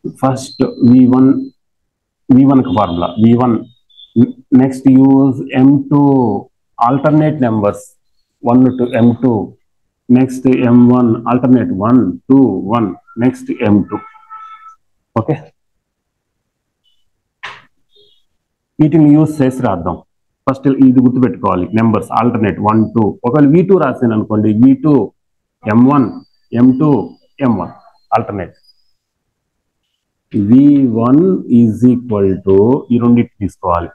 First V1 formula V1. Next use M2 alternate numbers 1 to M2. Next M1 alternate 1 2 1. Next M2. Okay. వీటిని use చేసి రాద్దాం. First ఇది గుర్తుపెట్టుకోవాలి, numbers alternate 1 2. ఒకవేళ V2 రాసాను అనుకోండి, V2 M1 M2 M1 alternate. V1 is equal to ఈ రెండింటి తీసుకోవాలి.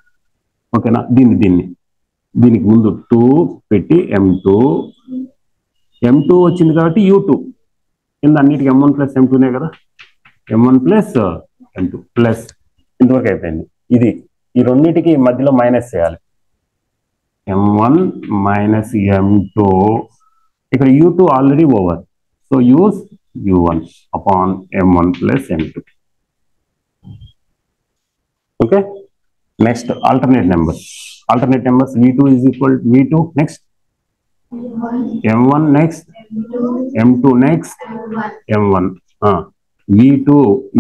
ఓకేనా, దీనికి ముందు 2 పెట్టి M2 వచ్చింది కాబట్టి U2 కింద అన్నిటికి M1 ప్లస్ M2నే కదా, M1 ప్లస్ M2 ప్లస్ ఇంతవరకు అయిపోయింది. ఇది ఈ రెండింటికి మధ్యలో మైనస్ చేయాలి. M1 minus M2. ఇక్కడ U2 already over, so use U1 upon M1 plus M2. Okay. Next alternate numbers V2 is equal V2 next M1 next M2 next M1. V2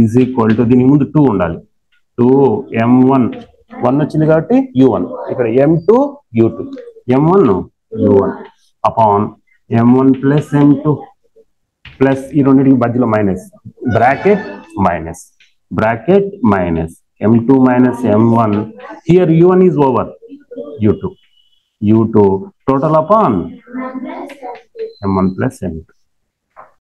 is equal to దీనికి ముందు 2 ఉండాలి. 2 M1 1 వచ్చింది కాబట్టి U1. ఇక్కడ M2 U2 M1 U1 upon M1 plus M2 plus ఈ రెండింటికి మధ్యలో minus bracket minus M2 minus M1. Here U1 is over U2 total upon M1 plus M2.